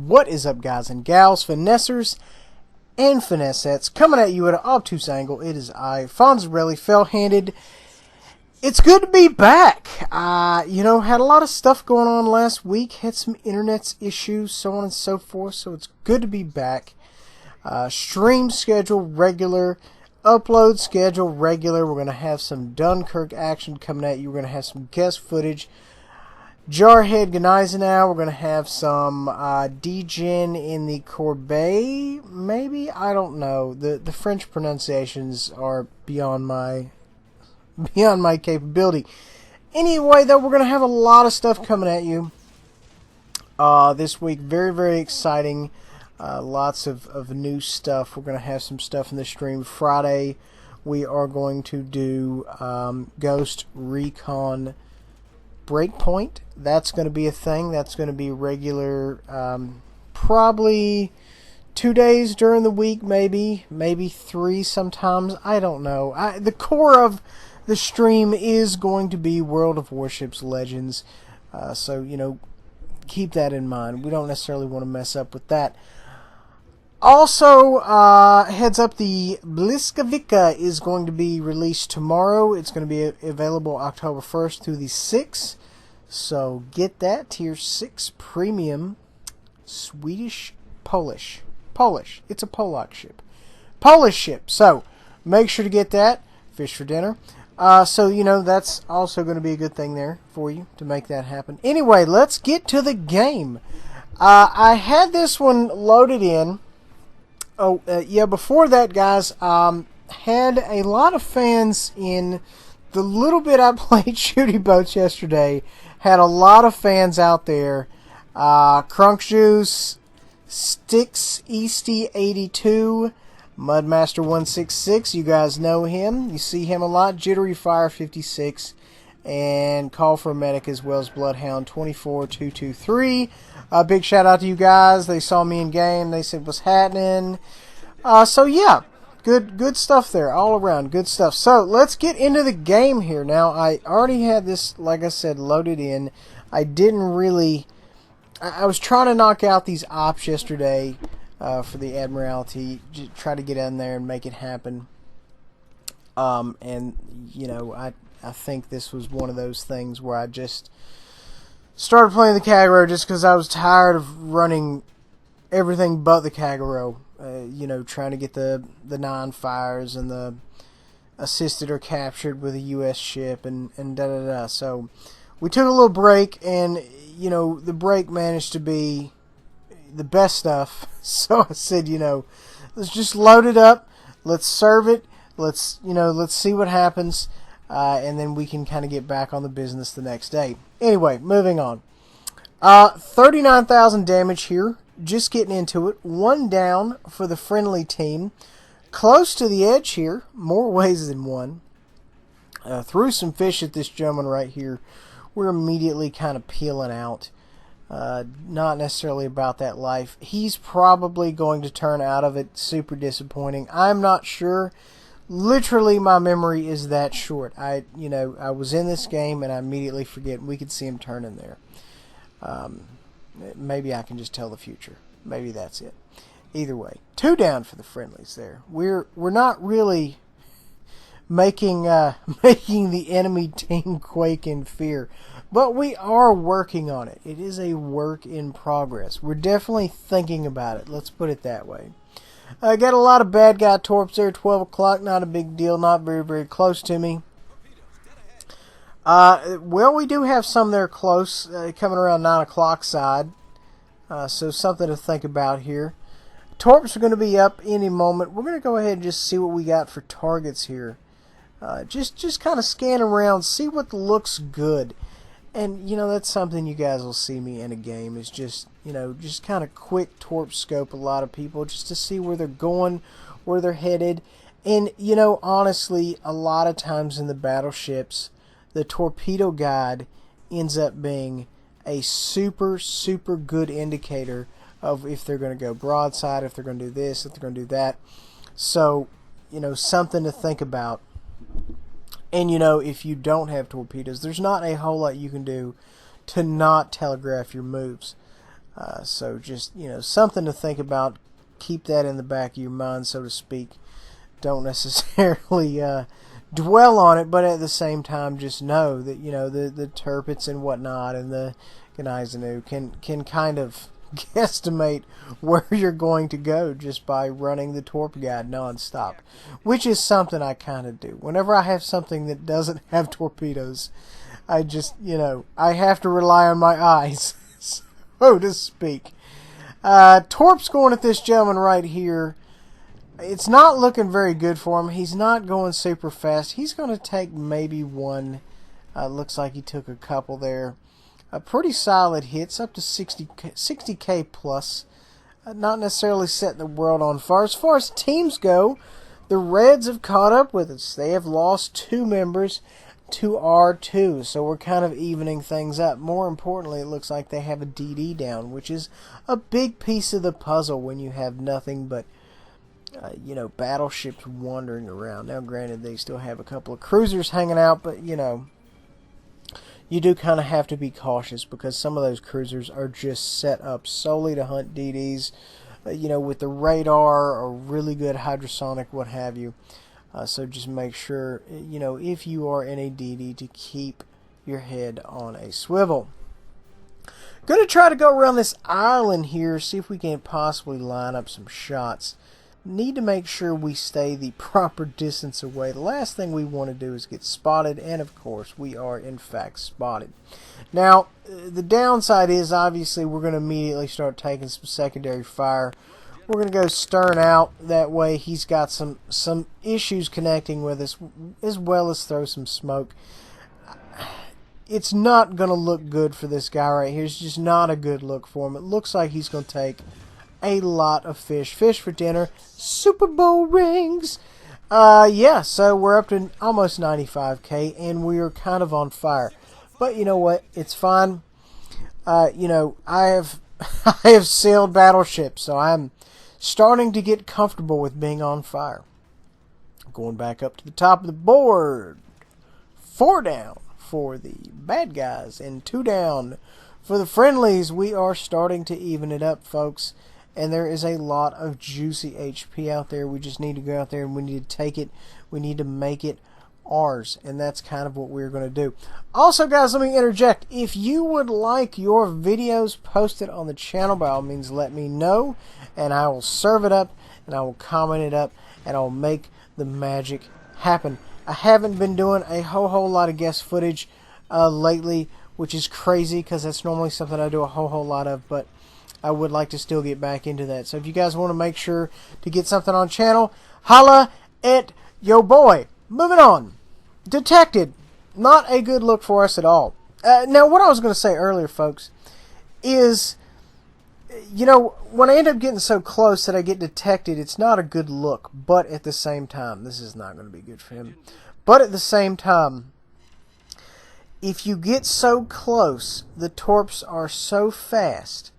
What is up, guys and gals, finessers and finessettes, coming at you at an obtuse angle. It is I, Fonzarelli, fell-handed. It's good to be back. Had a lot of stuff going on last week, had some internet issues, so on and so forth, so it's good to be back. Stream schedule regular, upload schedule regular. We're going to have some Dunkirk action coming at you. We're going to have some guest footage. JarHead Gneisenau. We're going to have some Degen in the Corbeil, maybe? I don't know. The French pronunciations are beyond my capability. Anyway, though, we're going to have a lot of stuff coming at you this week. Very, very exciting. Lots of new stuff. We're going to have some stuff in the stream. Friday, we are going to do Ghost Recon Breakpoint. That's going to be a thing. That's going to be regular, probably 2 days during the week, maybe 3 sometimes. I don't know. The core of the stream is going to be World of Warships Legends. So, keep that in mind. We don't necessarily want to mess up with that. Also, heads up, the Bliskavika is going to be released tomorrow. It's going to be available October 1st through the 6th. So get that, Tier 6 Premium, Swedish, Polish. It's a Polak ship. Polish ship. So make sure to get that. Fish for dinner. That's also going to be a good thing there for you to make that happen. Anyway, let's get to the game. I had this one loaded in. Before that, guys, had a lot of fans in the little bit I played Shooty Boats yesterday. Had a lot of fans out there. Crunk Juice, Sticks Easty 82, Mudmaster 166. You guys know him. You see him a lot. Jittery Fire 56, and Call for a Medic, as well as Bloodhound 24223. Big shout out to you guys. They saw me in game. They said, "What's happening?" Good stuff there, all around, good stuff. So let's get into the game here. Now, I already had this, like I said, loaded in. I was trying to knock out these ops yesterday for the Admiralty, just try to get in there and make it happen. I think this was one of those things where I just started playing the Kagero just because I was tired of running everything but the Kagero. Trying to get the 9 fires and the assisted or captured with a U.S. ship and da-da-da. So we took a little break, and, the break managed to be the best stuff. So I said, let's just load it up. Let's serve it. Let's see what happens. And then we can kind of get back on the business the next day. Anyway, moving on. 39,000 damage here. Just getting into it. 1 down for the friendly team. Close to the edge here. More ways than one. Threw some fish at this gentleman right here. We're immediately kind of peeling out. Not necessarily about that life. He's probably going to turn out of it super disappointing. I'm not sure. Literally, my memory is that short. I was in this game and I immediately forget. We could see him turn in there. Maybe I can just tell the future. Maybe that's it. Either way, 2 down for the friendlies there. We're not really making the enemy team quake in fear, but we are working on it. It is a work in progress. We're definitely thinking about it. Let's put it that way. I got a lot of bad guy torps there. 12 o'clock, not a big deal. Not very, very close to me. We do have some there close, coming around 9 o'clock side. So something to think about here. Torps are going to be up any moment. We're going to go ahead and just see what we got for targets here. Just kind of scan around, see what looks good. And, that's something you guys will see me in a game, is just kind of quick torp scope a lot of people just to see where they're going, where they're headed. And, honestly, a lot of times in the battleships, the torpedo guide ends up being a super, super good indicator of if they're going to go broadside, if they're going to do this, if they're going to do that. So, something to think about. And, if you don't have torpedoes, there's not a whole lot you can do to not telegraph your moves. So just, something to think about. Keep that in the back of your mind, so to speak. Don't necessarily dwell on it, but at the same time, just know that, the turpits and whatnot and the kauznutz can kind of guesstimate where you're going to go just by running the torp guide nonstop, which is something I kind of do. Whenever I have something that doesn't have torpedoes, I just, I have to rely on my eyes, so to speak. Torp's going at this gentleman right here. It's not looking very good for him. He's not going super fast. He's going to take maybe one. Looks like he took a couple there. Pretty solid hits, up to 60K plus. Not necessarily setting the world on fire. As far as teams go, the Reds have caught up with us. They have lost 2 members to R2, so we're kind of evening things up. More importantly, it looks like they have a DD down, which is a big piece of the puzzle when you have nothing but battleships wandering around. Now, granted, they still have a couple of cruisers hanging out, but, you do kind of have to be cautious because some of those cruisers are just set up solely to hunt DDs, with the radar or really good hydrosonic, what have you. So just make sure, if you are in a DD, to keep your head on a swivel. Going to try to go around this island here, see if we can possibly line up some shots. Need to make sure we stay the proper distance away. The last thing we want to do is get spotted, and of course we are in fact spotted. Now, the downside is obviously we're going to immediately start taking some secondary fire. We're going to go stern out. That way he's got some issues connecting with us, as well as throw some smoke. It's not going to look good for this guy right here. It's just not a good look for him. It looks like he's going to take a lot of fish. Fish for dinner. Super Bowl rings. Yeah, so we're up to almost 95K, and we are kind of on fire. But you know what? It's fine. I have I have sailed battleships, so I'm starting to get comfortable with being on fire. Going back up to the top of the board. 4 down for the bad guys and 2 down for the friendlies. We are starting to even it up, folks. And there is a lot of juicy HP out there. We just need to go out there and we need to take it. We need to make it ours. And that's kind of what we're going to do. Also, guys, let me interject. If you would like your videos posted on the channel, by all means, let me know. And I will serve it up. And I will comment it up. And I will make the magic happen. I haven't been doing a whole lot of guest footage lately, which is crazy because that's normally something I do a whole lot of. But I would like to still get back into that. So if you guys want to make sure to get something on channel, holla at yo boy. Moving on. Detected. Not a good look for us at all. Now, what I was going to say earlier, folks, is, when I end up getting so close that I get detected, it's not a good look. But at the same time, this is not going to be good for him. But at the same time, if you get so close, the torps are so fast,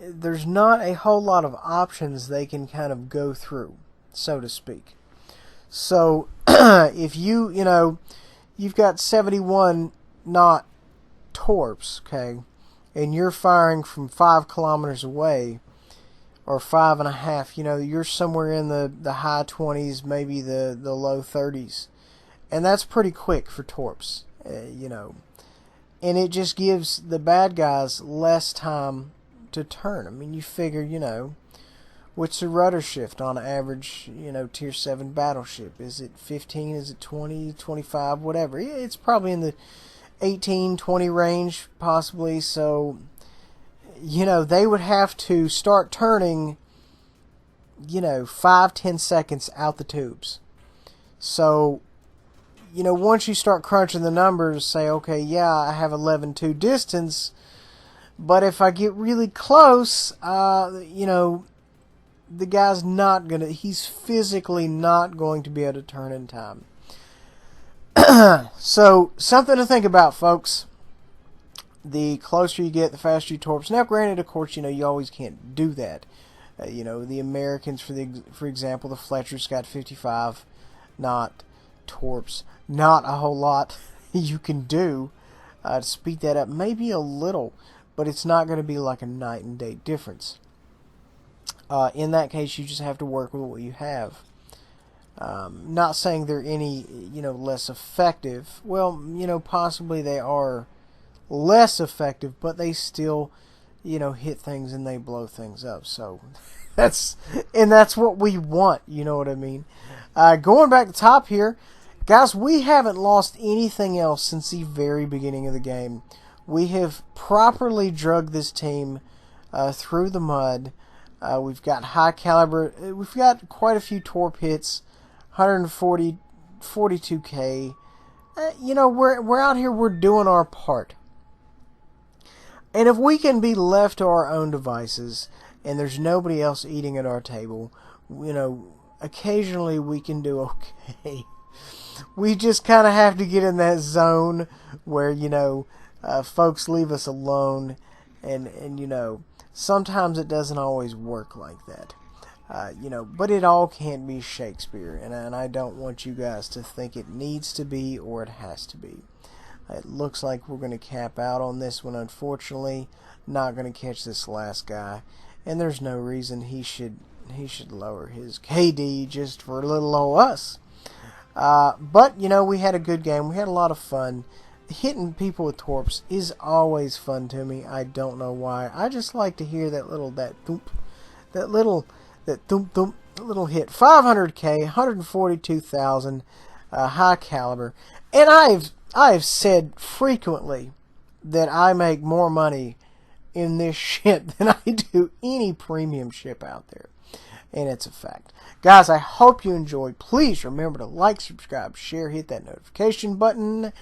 there's not a whole lot of options they can kind of go through, so to speak. So, if you've got 71 knot torps, okay, and you're firing from 5 kilometers away, or 5.5, you're somewhere in the high 20s, maybe the low 30s. And that's pretty quick for torps, And it just gives the bad guys less time to turn. I mean, you figure, what's the rudder shift on average, tier 7 battleship? Is it 15? Is it 20, 25, whatever? It's probably in the 18, 20 range, possibly. So, they would have to start turning, 5-10 seconds out the tubes. So, once you start crunching the numbers, say, okay, yeah, I have 11-2 distance, but if I get really close, the guy's not going to, he's physically not going to be able to turn in time. So, something to think about, folks. The closer you get, the faster you torps. Now, granted, of course, you always can't do that. The Americans, for example, the Fletcher's got 55 knot torps. Not a whole lot you can do to speed that up. Maybe a little. but it's not going to be like a night and day difference. In that case, you just have to work with what you have. Not saying they're any, less effective. Well, possibly they are less effective, but they still, hit things and they blow things up. So that's what we want. You know what I mean? Going back to top here, guys, we haven't lost anything else since the very beginning of the game. We have properly drug this team through the mud. We've got high caliber. We've got quite a few torp hits, 140, 42k. We're out here. We're doing our part. And if we can be left to our own devices, and there's nobody else eating at our table, occasionally we can do okay. We just kind of have to get in that zone where folks leave us alone, and sometimes it doesn't always work like that. But it all can't be Shakespeare, and I don't want you guys to think it needs to be or it has to be. It looks like we're going to cap out on this one, unfortunately. Not going to catch this last guy, and there's no reason he should lower his KD just for a little old us. But we had a good game. We had a lot of fun. Hitting people with torps is always fun to me. I don't know why. I just like to hear that little thump little hit. 500k, 142,000, high caliber. And I've said frequently that I make more money in this shit than I do any premium ship out there. And it's a fact. Guys, I hope you enjoyed. Please remember to like, subscribe, share, hit that notification button.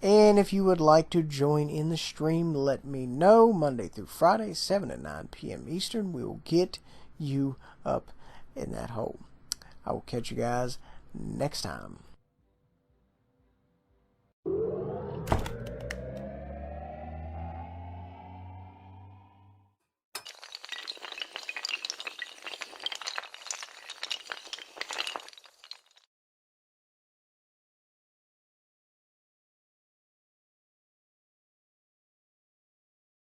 And if you would like to join in the stream, let me know. Monday through Friday, 7 to 9 p.m. Eastern. We will get you up in that hole. I will catch you guys next time.